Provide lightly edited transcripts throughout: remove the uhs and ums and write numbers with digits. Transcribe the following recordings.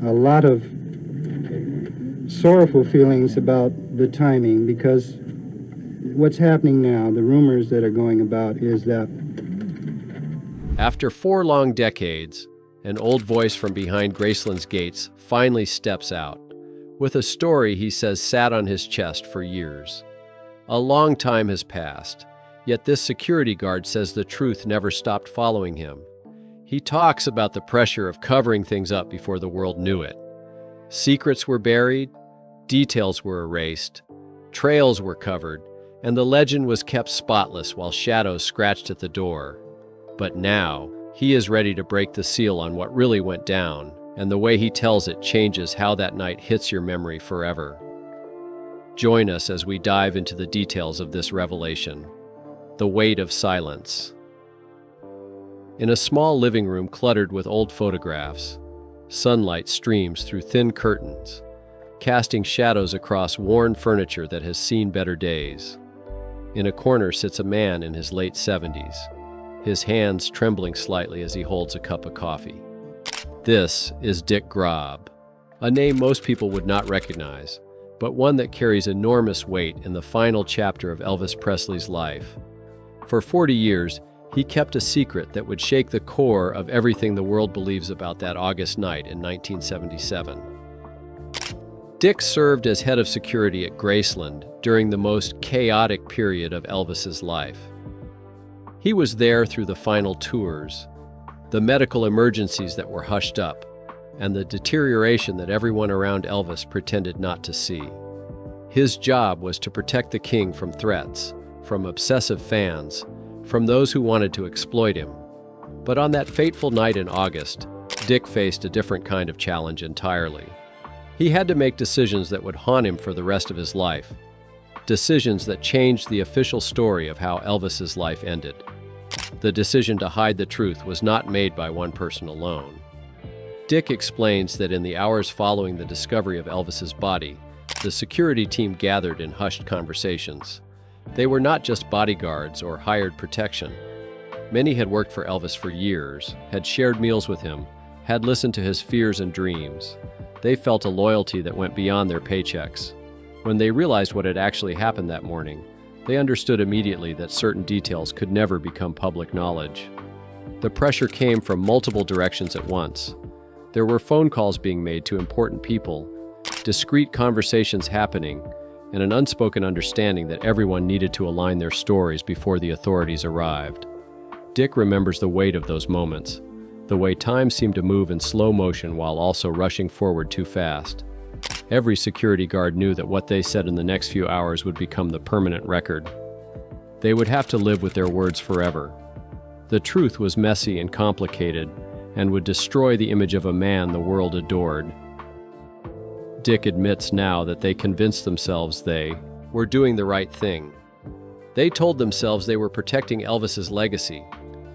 a lot of sorrowful feelings about the timing, because what's happening now, the rumors that are going about, is that After 4 long decades, an old voice from behind Graceland's gates finally steps out, with a story he says sat on his chest for years. A long time has passed, yet this security guard says the truth never stopped following him. He talks about the pressure of covering things up before the world knew it. Secrets were buried, details were erased, trails were covered, and the legend was kept spotless while shadows scratched at the door. But now, he is ready to break the seal on what really went down, and the way he tells it changes how that night hits your memory forever. Join us as we dive into the details of this revelation. The weight of silence. In a small living room cluttered with old photographs, sunlight streams through thin curtains, casting shadows across worn furniture that has seen better days. In a corner sits a man in his late 70s, his hands trembling slightly as he holds a cup of coffee. This is Dick Grob, a name most people would not recognize, but one that carries enormous weight in the final chapter of Elvis Presley's life. For 40 years, he kept a secret that would shake the core of everything the world believes about that August night in 1977. Dick served as head of security at Graceland during the most chaotic period of Elvis's life. He was there through the final tours, the medical emergencies that were hushed up, and the deterioration that everyone around Elvis pretended not to see. His job was to protect the king from threats, from obsessive fans, from those who wanted to exploit him. But on that fateful night in August, Dick faced a different kind of challenge entirely. He had to make decisions that would haunt him for the rest of his life. Decisions that changed the official story of how Elvis's life ended. The decision to hide the truth was not made by one person alone. Dick explains that in the hours following the discovery of Elvis's body, the security team gathered in hushed conversations. They were not just bodyguards or hired protection. Many had worked for Elvis for years, had shared meals with him, had listened to his fears and dreams. They felt a loyalty that went beyond their paychecks. When they realized what had actually happened that morning, they understood immediately that certain details could never become public knowledge. The pressure came from multiple directions at once. There were phone calls being made to important people, discreet conversations happening, and an unspoken understanding that everyone needed to align their stories before the authorities arrived. Dick remembers the weight of those moments, the way time seemed to move in slow motion while also rushing forward too fast. Every security guard knew that what they said in the next few hours would become the permanent record. They would have to live with their words forever. The truth was messy and complicated, and would destroy the image of a man the world adored. Dick admits now that they convinced themselves they were doing the right thing. They told themselves they were protecting Elvis's legacy,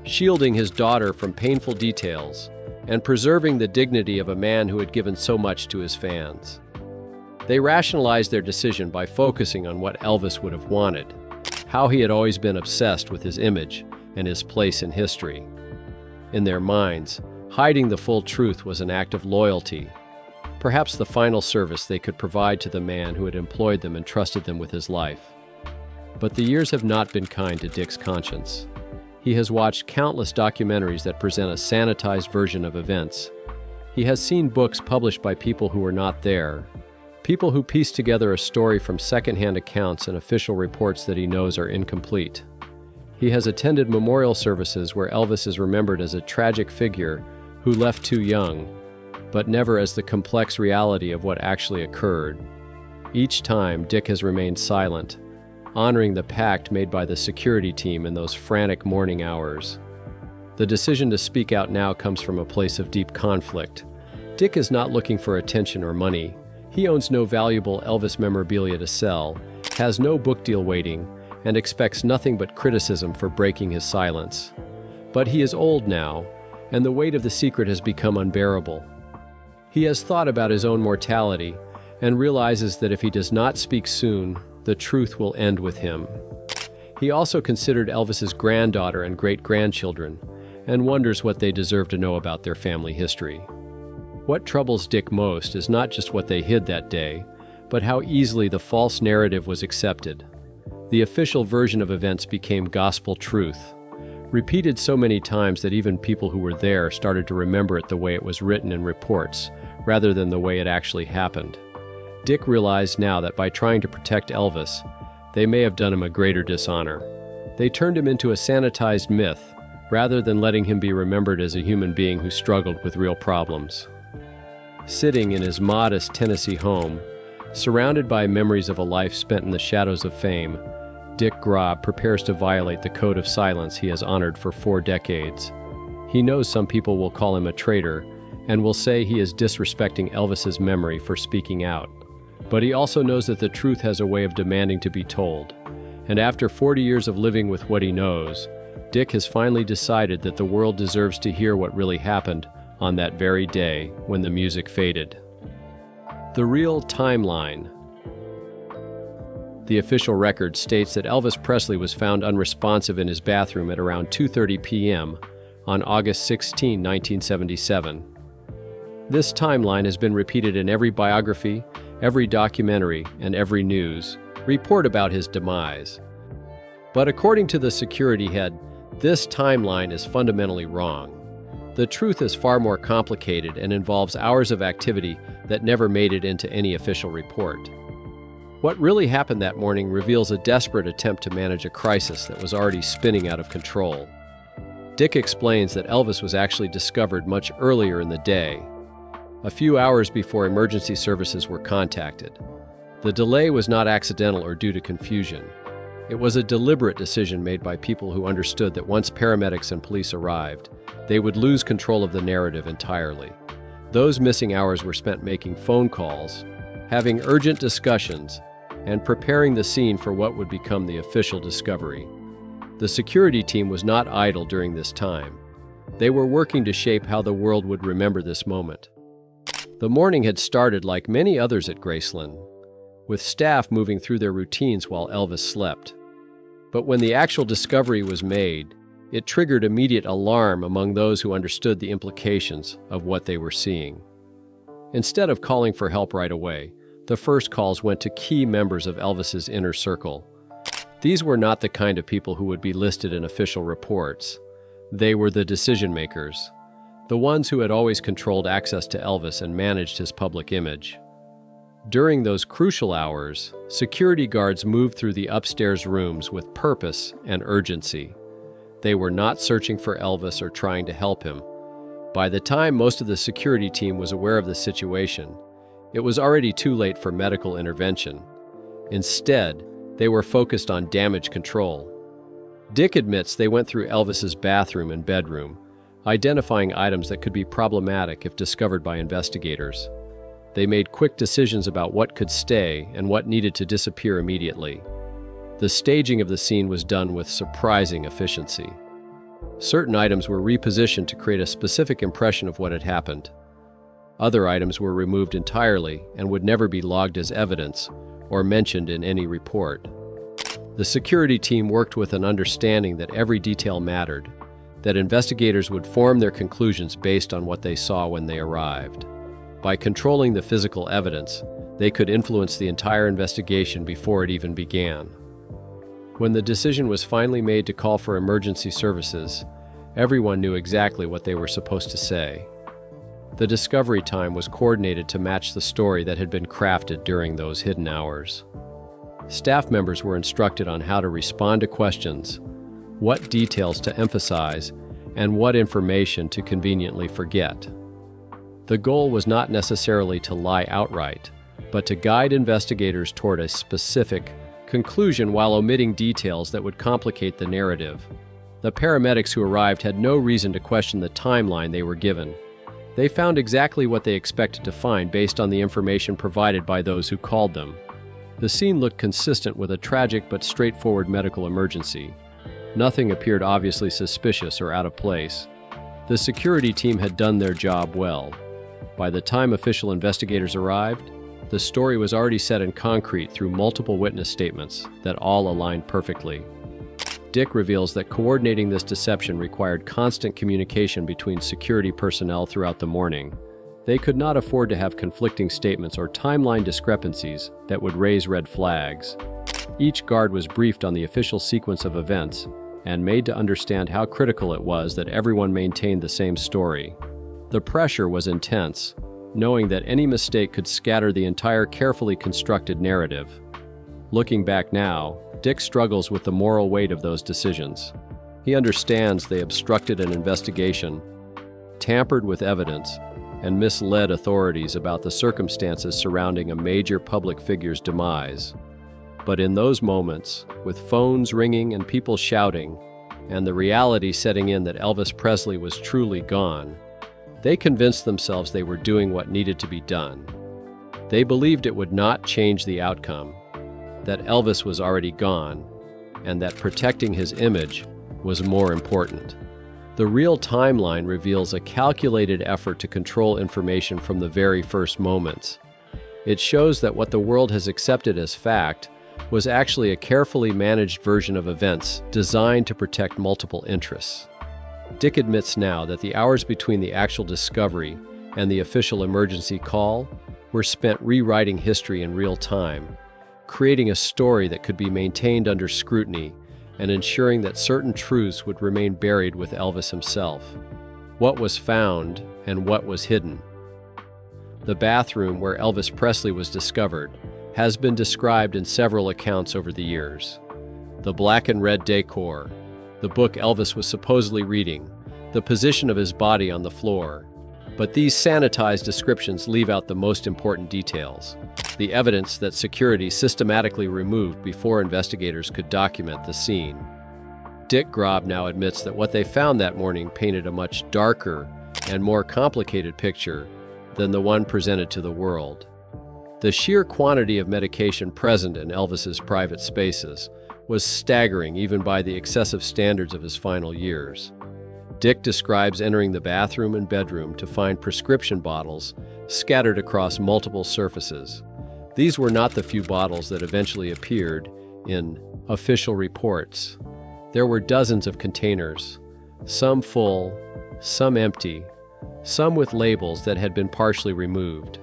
shielding his daughter from painful details, and preserving the dignity of a man who had given so much to his fans. They rationalized their decision by focusing on what Elvis would have wanted, how he had always been obsessed with his image and his place in history. In their minds, hiding the full truth was an act of loyalty, perhaps the final service they could provide to the man who had employed them and trusted them with his life. But the years have not been kind to Dick's conscience. He has watched countless documentaries that present a sanitized version of events. He has seen books published by people who were not there, people who piece together a story from secondhand accounts and official reports that he knows are incomplete. He has attended memorial services where Elvis is remembered as a tragic figure who left too young, but never as the complex reality of what actually occurred. Each time, Dick has remained silent, honoring the pact made by the security team in those frantic morning hours. The decision to speak out now comes from a place of deep conflict. Dick is not looking for attention or money. He owns no valuable Elvis memorabilia to sell, has no book deal waiting, and expects nothing but criticism for breaking his silence. But he is old now, and the weight of the secret has become unbearable. He has thought about his own mortality and realizes that if he does not speak soon, the truth will end with him. He also considered Elvis's granddaughter and great-grandchildren and wonders what they deserve to know about their family history. What troubles Dick most is not just what they hid that day, but how easily the false narrative was accepted. The official version of events became gospel truth, repeated so many times that even people who were there started to remember it the way it was written in reports, rather than the way it actually happened. Dick realized now that by trying to protect Elvis, they may have done him a greater dishonor. They turned him into a sanitized myth, rather than letting him be remembered as a human being who struggled with real problems. Sitting in his modest Tennessee home, surrounded by memories of a life spent in the shadows of fame, Dick Grob prepares to violate the code of silence he has honored for 4 decades. He knows some people will call him a traitor and will say he is disrespecting Elvis's memory for speaking out. But he also knows that the truth has a way of demanding to be told. And after 40 years of living with what he knows, Dick has finally decided that the world deserves to hear what really happened on that very day when the music faded. The real timeline. The official record states that Elvis Presley was found unresponsive in his bathroom at around 2:30 p.m. on August 16, 1977. This timeline has been repeated in every biography, every documentary, and every news report about his demise. But according to the security head, this timeline is fundamentally wrong. The truth is far more complicated and involves hours of activity that never made it into any official report. What really happened that morning reveals a desperate attempt to manage a crisis that was already spinning out of control. Dick explains that Elvis was actually discovered much earlier in the day, a few hours before emergency services were contacted. The delay was not accidental or due to confusion. It was a deliberate decision made by people who understood that once paramedics and police arrived, they would lose control of the narrative entirely. Those missing hours were spent making phone calls, having urgent discussions, and preparing the scene for what would become the official discovery. The security team was not idle during this time. They were working to shape how the world would remember this moment. The morning had started like many others at Graceland, with staff moving through their routines while Elvis slept. But when the actual discovery was made, it triggered immediate alarm among those who understood the implications of what they were seeing. Instead of calling for help right away, the first calls went to key members of Elvis's inner circle. These were not the kind of people who would be listed in official reports. They were the decision makers, the ones who had always controlled access to Elvis and managed his public image. During those crucial hours, security guards moved through the upstairs rooms with purpose and urgency. They were not searching for Elvis or trying to help him. By the time most of the security team was aware of the situation, it was already too late for medical intervention. Instead, they were focused on damage control. Dick admits they went through Elvis's bathroom and bedroom, identifying items that could be problematic if discovered by investigators. They made quick decisions about what could stay and what needed to disappear immediately. The staging of the scene was done with surprising efficiency. Certain items were repositioned to create a specific impression of what had happened. Other items were removed entirely and would never be logged as evidence or mentioned in any report. The security team worked with an understanding that every detail mattered, that investigators would form their conclusions based on what they saw when they arrived. By controlling the physical evidence, they could influence the entire investigation before it even began. When the decision was finally made to call for emergency services, everyone knew exactly what they were supposed to say. The discovery time was coordinated to match the story that had been crafted during those hidden hours. Staff members were instructed on how to respond to questions, what details to emphasize, and what information to conveniently forget. The goal was not necessarily to lie outright, but to guide investigators toward a specific conclusion while omitting details that would complicate the narrative. The paramedics who arrived had no reason to question the timeline they were given. They found exactly what they expected to find based on the information provided by those who called them. The scene looked consistent with a tragic but straightforward medical emergency. Nothing appeared obviously suspicious or out of place. The security team had done their job well. By the time official investigators arrived, the story was already set in concrete through multiple witness statements that all aligned perfectly. Dick reveals that coordinating this deception required constant communication between security personnel throughout the morning. They could not afford to have conflicting statements or timeline discrepancies that would raise red flags. Each guard was briefed on the official sequence of events and made to understand how critical it was that everyone maintained the same story. The pressure was intense, knowing that any mistake could scatter the entire carefully constructed narrative. Looking back now, Dick struggles with the moral weight of those decisions. He understands they obstructed an investigation, tampered with evidence, and misled authorities about the circumstances surrounding a major public figure's demise. But in those moments, with phones ringing and people shouting, and the reality setting in that Elvis Presley was truly gone, they convinced themselves they were doing what needed to be done. They believed it would not change the outcome, that Elvis was already gone, and that protecting his image was more important. The real timeline reveals a calculated effort to control information from the very first moments. It shows that what the world has accepted as fact was actually a carefully managed version of events designed to protect multiple interests. Dick admits now that the hours between the actual discovery and the official emergency call were spent rewriting history in real time, creating a story that could be maintained under scrutiny and ensuring that certain truths would remain buried with Elvis himself. What was found and what was hidden. The bathroom where Elvis Presley was discovered has been described in several accounts over the years. The black and red decor, the book Elvis was supposedly reading, the position of his body on the floor. But these sanitized descriptions leave out the most important details, the evidence that security systematically removed before investigators could document the scene. Dick Grob now admits that what they found that morning painted a much darker and more complicated picture than the one presented to the world. The sheer quantity of medication present in Elvis's private spaces was staggering even by the excessive standards of his final years. Dick describes entering the bathroom and bedroom to find prescription bottles scattered across multiple surfaces. These were not the few bottles that eventually appeared in official reports. There were dozens of containers, some full, some empty, some with labels that had been partially removed.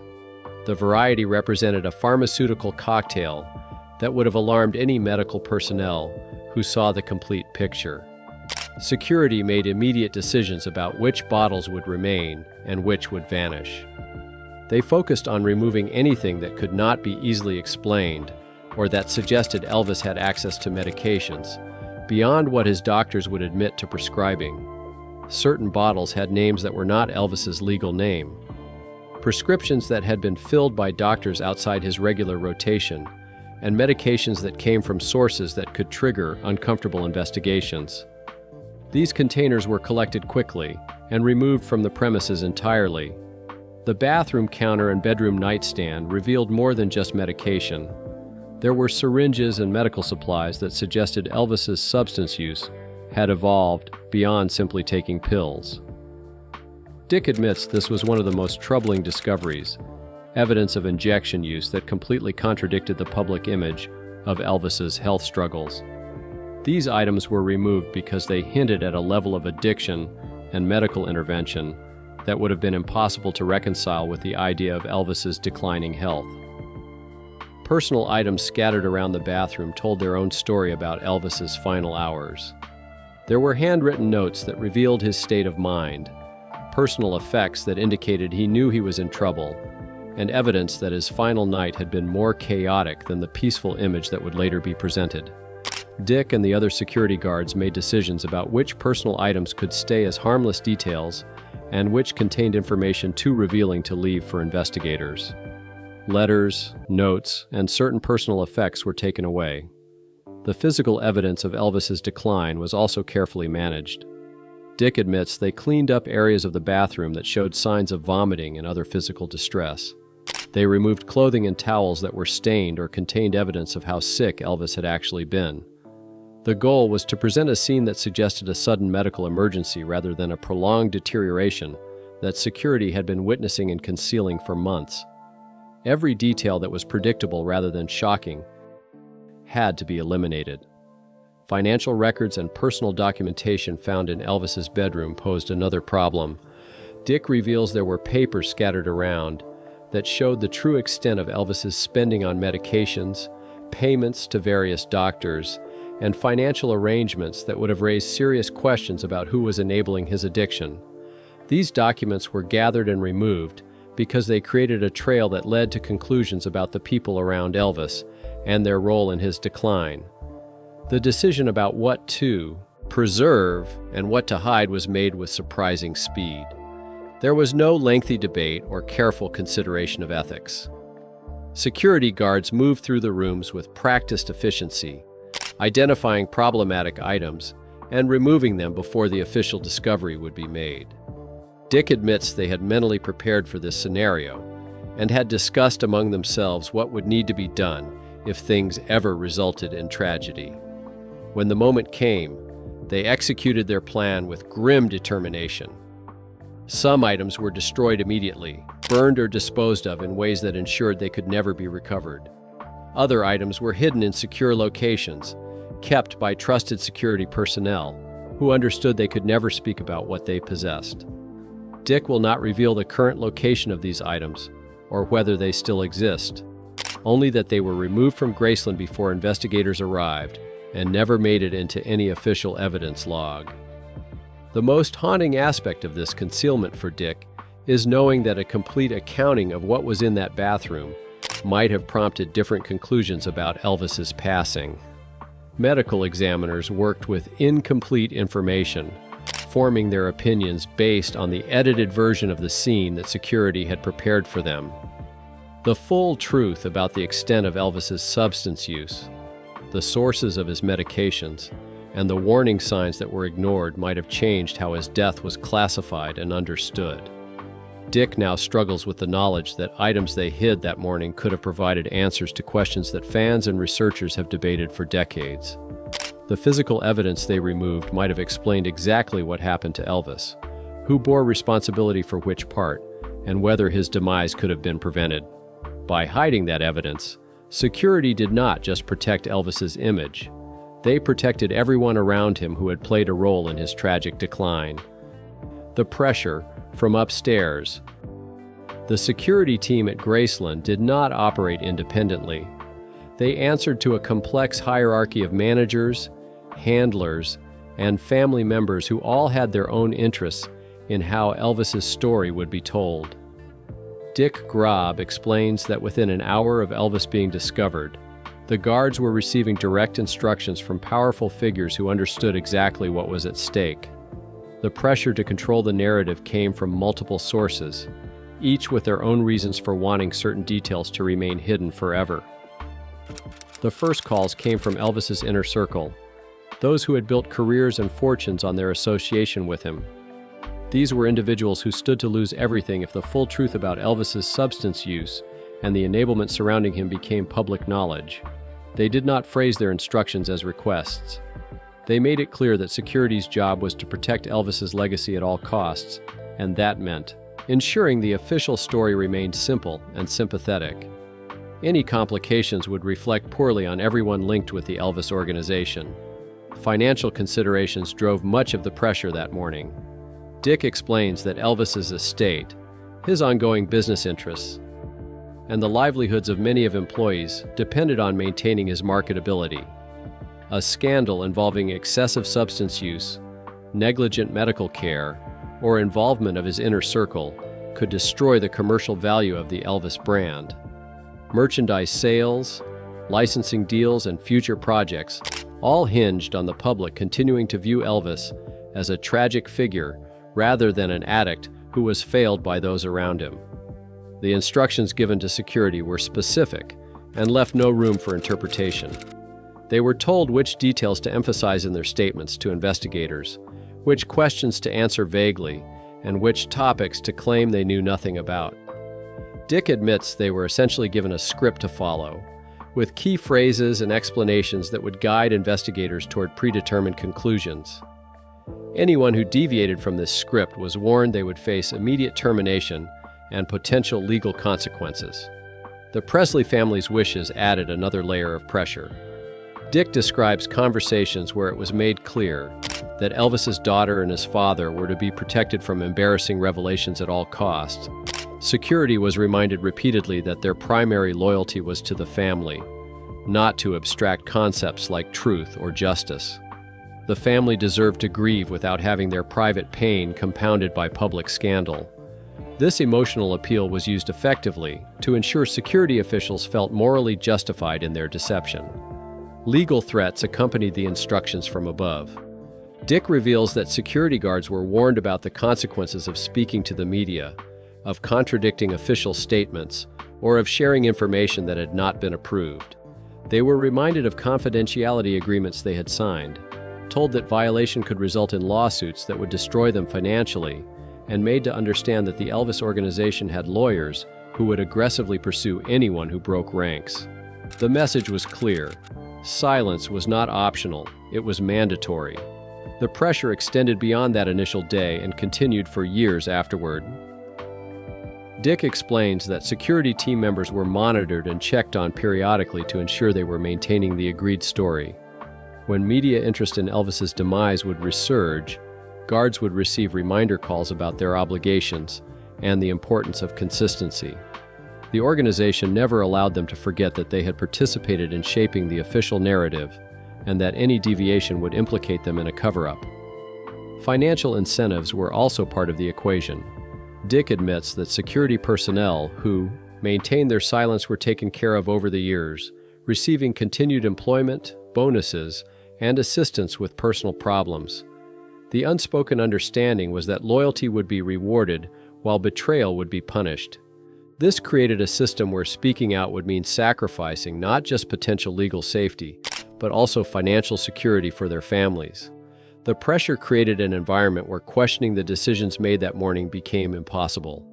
The variety represented a pharmaceutical cocktail that would have alarmed any medical personnel who saw the complete picture. Security made immediate decisions about which bottles would remain and which would vanish. They focused on removing anything that could not be easily explained or that suggested Elvis had access to medications, beyond what his doctors would admit to prescribing. Certain bottles had names that were not Elvis's legal name. Prescriptions that had been filled by doctors outside his regular rotation, and medications that came from sources that could trigger uncomfortable investigations. These containers were collected quickly and removed from the premises entirely. The bathroom counter and bedroom nightstand revealed more than just medication. There were syringes and medical supplies that suggested Elvis's substance use had evolved beyond simply taking pills. Dick admits this was one of the most troubling discoveries, evidence of injection use that completely contradicted the public image of Elvis's health struggles. These items were removed because they hinted at a level of addiction and medical intervention that would have been impossible to reconcile with the idea of Elvis's declining health. Personal items scattered around the bathroom told their own story about Elvis's final hours. There were handwritten notes that revealed his state of mind, personal effects that indicated he knew he was in trouble, and evidence that his final night had been more chaotic than the peaceful image that would later be presented. Dick and the other security guards made decisions about which personal items could stay as harmless details and which contained information too revealing to leave for investigators. Letters, notes, and certain personal effects were taken away. The physical evidence of Elvis's decline was also carefully managed. Dick admits they cleaned up areas of the bathroom that showed signs of vomiting and other physical distress. They removed clothing and towels that were stained or contained evidence of how sick Elvis had actually been. The goal was to present a scene that suggested a sudden medical emergency rather than a prolonged deterioration that security had been witnessing and concealing for months. Every detail that was predictable rather than shocking had to be eliminated. Financial records and personal documentation found in Elvis's bedroom posed another problem. Dick reveals there were papers scattered around that showed the true extent of Elvis's spending on medications, payments to various doctors, and financial arrangements that would have raised serious questions about who was enabling his addiction. These documents were gathered and removed because they created a trail that led to conclusions about the people around Elvis and their role in his decline. The decision about what to preserve and what to hide was made with surprising speed. There was no lengthy debate or careful consideration of ethics. Security guards moved through the rooms with practiced efficiency, identifying problematic items and removing them before the official discovery would be made. Dick admits they had mentally prepared for this scenario and had discussed among themselves what would need to be done if things ever resulted in tragedy. When the moment came, they executed their plan with grim determination. Some items were destroyed immediately, burned or disposed of in ways that ensured they could never be recovered. Other items were hidden in secure locations, kept by trusted security personnel who understood they could never speak about what they possessed. Dick will not reveal the current location of these items or whether they still exist, only that they were removed from Graceland before investigators arrived and never made it into any official evidence log. The most haunting aspect of this concealment for Dick is knowing that a complete accounting of what was in that bathroom might have prompted different conclusions about Elvis's passing. Medical examiners worked with incomplete information, forming their opinions based on the edited version of the scene that security had prepared for them. The full truth about the extent of Elvis's substance use, the sources of his medications, and the warning signs that were ignored might have changed how his death was classified and understood. Dick now struggles with the knowledge that items they hid that morning could have provided answers to questions that fans and researchers have debated for decades. The physical evidence they removed might have explained exactly what happened to Elvis, who bore responsibility for which part, and whether his demise could have been prevented. By hiding that evidence, security did not just protect Elvis's image. They protected everyone around him who had played a role in his tragic decline. The pressure from upstairs. The security team at Graceland did not operate independently. They answered to a complex hierarchy of managers, handlers, and family members who all had their own interests in how Elvis's story would be told. Dick Grob explains that within an hour of Elvis being discovered, the guards were receiving direct instructions from powerful figures who understood exactly what was at stake. The pressure to control the narrative came from multiple sources, each with their own reasons for wanting certain details to remain hidden forever. The first calls came from Elvis's inner circle, those who had built careers and fortunes on their association with him. These were individuals who stood to lose everything if the full truth about Elvis's substance use and the enablement surrounding him became public knowledge. They did not phrase their instructions as requests. They made it clear that security's job was to protect Elvis's legacy at all costs, and that meant ensuring the official story remained simple and sympathetic. Any complications would reflect poorly on everyone linked with the Elvis organization. Financial considerations drove much of the pressure that morning. Dick explains that Elvis's estate, his ongoing business interests, and the livelihoods of many of employees depended on maintaining his marketability. A scandal involving excessive substance use, negligent medical care, or involvement of his inner circle could destroy the commercial value of the Elvis brand. Merchandise sales, licensing deals, and future projects all hinged on the public continuing to view Elvis as a tragic figure rather than an addict who was failed by those around him. The instructions given to security were specific and left no room for interpretation. They were told which details to emphasize in their statements to investigators, which questions to answer vaguely, and which topics to claim they knew nothing about. Dick admits they were essentially given a script to follow, with key phrases and explanations that would guide investigators toward predetermined conclusions. Anyone who deviated from this script was warned they would face immediate termination and potential legal consequences. The Presley family's wishes added another layer of pressure. Dick describes conversations where it was made clear that Elvis's daughter and his father were to be protected from embarrassing revelations at all costs. Security was reminded repeatedly that their primary loyalty was to the family, not to abstract concepts like truth or justice. The family deserved to grieve without having their private pain compounded by public scandal. This emotional appeal was used effectively to ensure security officials felt morally justified in their deception. Legal threats accompanied the instructions from above. Dick reveals that security guards were warned about the consequences of speaking to the media, of contradicting official statements, or of sharing information that had not been approved. They were reminded of confidentiality agreements they had signed, told that violation could result in lawsuits that would destroy them financially, and made to understand that the Elvis organization had lawyers who would aggressively pursue anyone who broke ranks. The message was clear. Silence was not optional, it was mandatory. The pressure extended beyond that initial day and continued for years afterward. Dick explains that security team members were monitored and checked on periodically to ensure they were maintaining the agreed story. When media interest in Elvis's demise would resurge, guards would receive reminder calls about their obligations and the importance of consistency. The organization never allowed them to forget that they had participated in shaping the official narrative and that any deviation would implicate them in a cover-up. Financial incentives were also part of the equation. Dick admits that security personnel who maintained their silence were taken care of over the years, receiving continued employment, bonuses, and assistance with personal problems. The unspoken understanding was that loyalty would be rewarded while betrayal would be punished. This created a system where speaking out would mean sacrificing not just potential legal safety, but also financial security for their families. The pressure created an environment where questioning the decisions made that morning became impossible.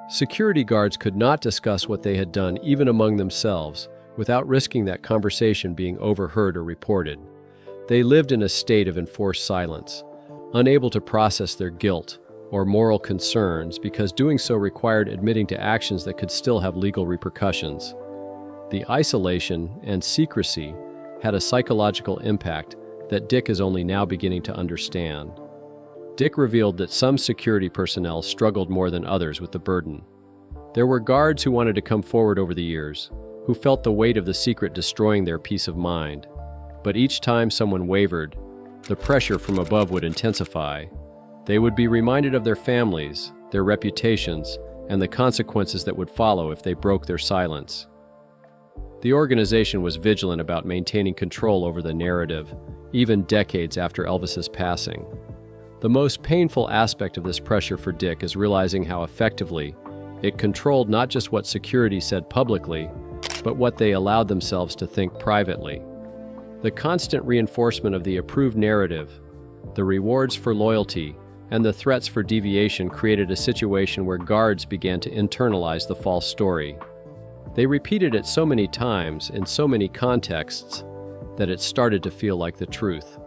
Security guards could not discuss what they had done even among themselves without risking that conversation being overheard or reported. They lived in a state of enforced silence, unable to process their guilt or moral concerns because doing so required admitting to actions that could still have legal repercussions. The isolation and secrecy had a psychological impact that Dick is only now beginning to understand. Dick revealed that some security personnel struggled more than others with the burden. There were guards who wanted to come forward over the years, who felt the weight of the secret destroying their peace of mind. But each time someone wavered, the pressure from above would intensify. They would be reminded of their families, their reputations, and the consequences that would follow if they broke their silence. The organization was vigilant about maintaining control over the narrative, even decades after Elvis's passing. The most painful aspect of this pressure for Dick is realizing how effectively it controlled not just what security said publicly, but what they allowed themselves to think privately. The constant reinforcement of the approved narrative, the rewards for loyalty, and the threats for deviation created a situation where guards began to internalize the false story. They repeated it so many times in so many contexts that it started to feel like the truth.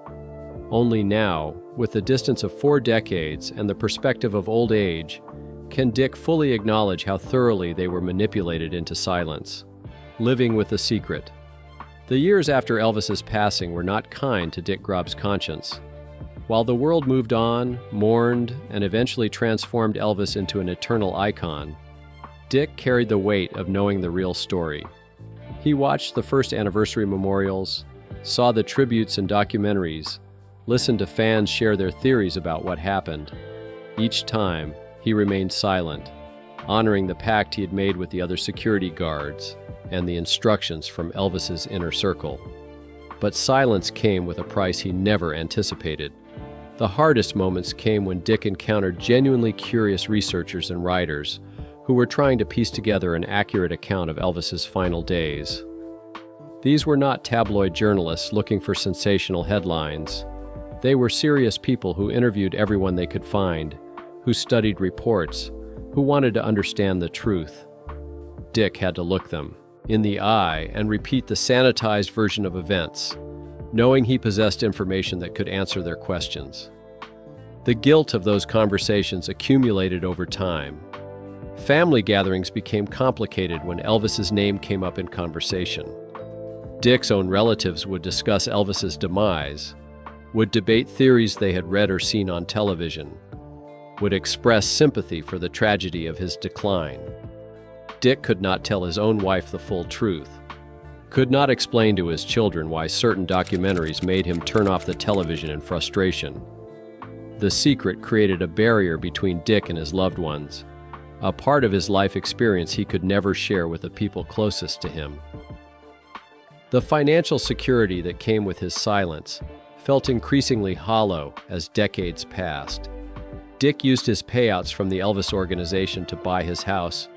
Only now, with the distance of 4 decades and the perspective of old age, can Dick fully acknowledge how thoroughly they were manipulated into silence, living with the secret. The years after Elvis's passing were not kind to Dick Grob's conscience. While the world moved on, mourned, and eventually transformed Elvis into an eternal icon, Dick carried the weight of knowing the real story. He watched the first anniversary memorials, saw the tributes and documentaries, listened to fans share their theories about what happened. Each time, he remained silent, honoring the pact he had made with the other security guards and the instructions from Elvis's inner circle. But silence came with a price he never anticipated. The hardest moments came when Dick encountered genuinely curious researchers and writers who were trying to piece together an accurate account of Elvis's final days. These were not tabloid journalists looking for sensational headlines. They were serious people who interviewed everyone they could find, who studied reports, who wanted to understand the truth. Dick had to look them in the eye and repeat the sanitized version of events, knowing he possessed information that could answer their questions. The guilt of those conversations accumulated over time. Family gatherings became complicated when Elvis's name came up in conversation. Dick's own relatives would discuss Elvis's demise, would debate theories they had read or seen on television, would express sympathy for the tragedy of his decline. Dick could not tell his own wife the full truth, could not explain to his children why certain documentaries made him turn off the television in frustration. The secret created a barrier between Dick and his loved ones, a part of his life experience he could never share with the people closest to him. The financial security that came with his silence felt increasingly hollow as decades passed. Dick used his payouts from the Elvis organization to buy his house,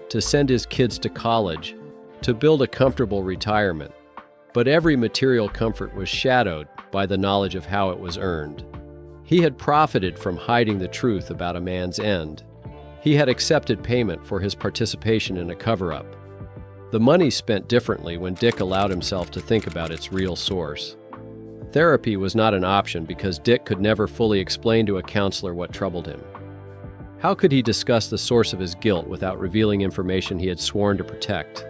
to send his kids to college, to build a comfortable retirement. But every material comfort was shadowed by the knowledge of how it was earned. He had profited from hiding the truth about a man's end. He had accepted payment for his participation in a cover-up. The money spent differently when Dick allowed himself to think about its real source. Therapy was not an option because Dick could never fully explain to a counselor what troubled him. How could he discuss the source of his guilt without revealing information he had sworn to protect?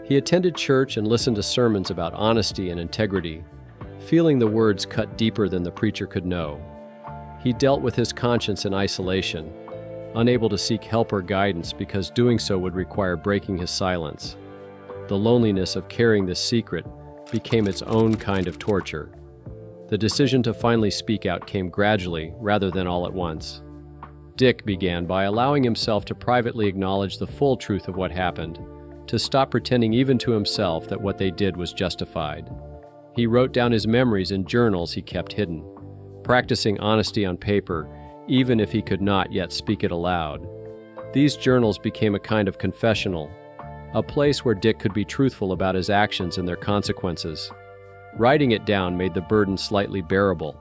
He attended church and listened to sermons about honesty and integrity, feeling the words cut deeper than the preacher could know. He dealt with his conscience in isolation, unable to seek help or guidance because doing so would require breaking his silence. The loneliness of carrying this secret became its own kind of torture. The decision to finally speak out came gradually rather than all at once. Dick began by allowing himself to privately acknowledge the full truth of what happened, to stop pretending even to himself that what they did was justified. He wrote down his memories in journals he kept hidden, practicing honesty on paper, even if he could not yet speak it aloud. These journals became a kind of confessional, a place where Dick could be truthful about his actions and their consequences. Writing it down made the burden slightly bearable.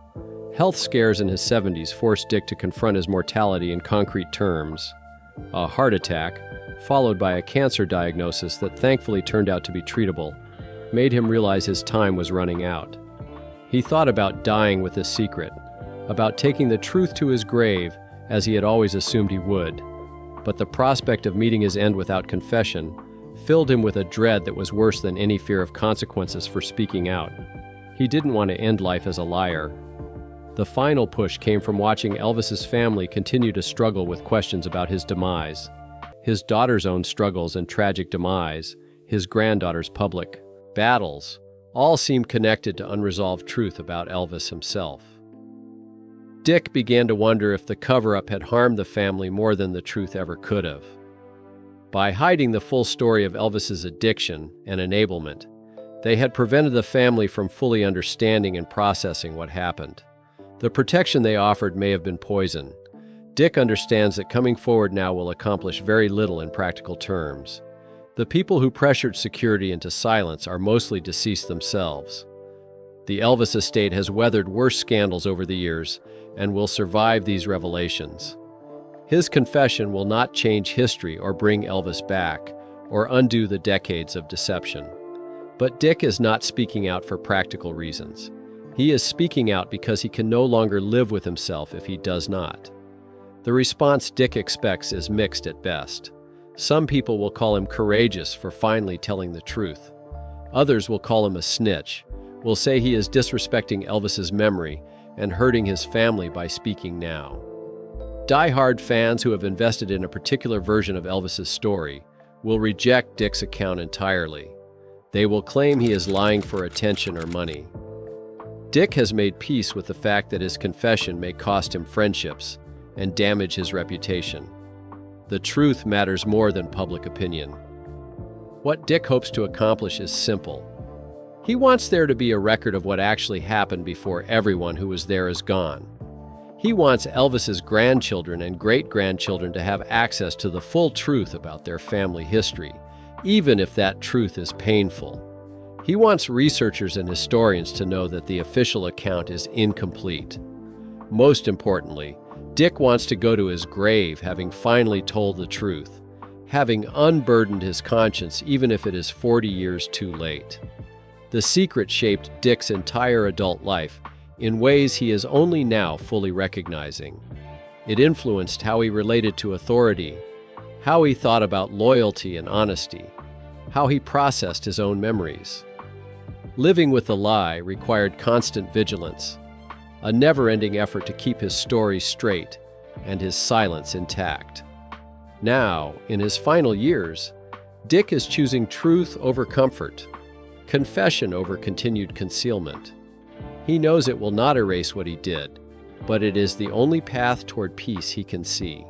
Health scares in his 70s forced Dick to confront his mortality in concrete terms. A heart attack, followed by a cancer diagnosis that thankfully turned out to be treatable, made him realize his time was running out. He thought about dying with this secret, about taking the truth to his grave as he had always assumed he would. But the prospect of meeting his end without confession filled him with a dread that was worse than any fear of consequences for speaking out. He didn't want to end life as a liar. The final push came from watching Elvis's family continue to struggle with questions about his demise. His daughter's own struggles and tragic demise, his granddaughter's public battles, all seemed connected to unresolved truth about Elvis himself. Dick began to wonder if the cover-up had harmed the family more than the truth ever could have. By hiding the full story of Elvis's addiction and enablement, they had prevented the family from fully understanding and processing what happened. The protection they offered may have been poison. Dick understands that coming forward now will accomplish very little in practical terms. The people who pressured security into silence are mostly deceased themselves. The Elvis estate has weathered worse scandals over the years and will survive these revelations. His confession will not change history or bring Elvis back or undo the decades of deception. But Dick is not speaking out for practical reasons. He is speaking out because he can no longer live with himself if he does not. The response Dick expects is mixed at best. Some people will call him courageous for finally telling the truth. Others will call him a snitch, will say he is disrespecting Elvis's memory and hurting his family by speaking now. Die-hard fans who have invested in a particular version of Elvis's story will reject Dick's account entirely. They will claim he is lying for attention or money. Dick has made peace with the fact that his confession may cost him friendships and damage his reputation. The truth matters more than public opinion. What Dick hopes to accomplish is simple. He wants there to be a record of what actually happened before everyone who was there is gone. He wants Elvis's grandchildren and great-grandchildren to have access to the full truth about their family history, even if that truth is painful. He wants researchers and historians to know that the official account is incomplete. Most importantly, Dick wants to go to his grave having finally told the truth, having unburdened his conscience even if it is 40 years too late. The secret shaped Dick's entire adult life in ways he is only now fully recognizing. It influenced how he related to authority, how he thought about loyalty and honesty, how he processed his own memories. Living with the lie required constant vigilance, a never-ending effort to keep his story straight and his silence intact. Now, in his final years, Dick is choosing truth over comfort, confession over continued concealment. He knows it will not erase what he did, but it is the only path toward peace he can see.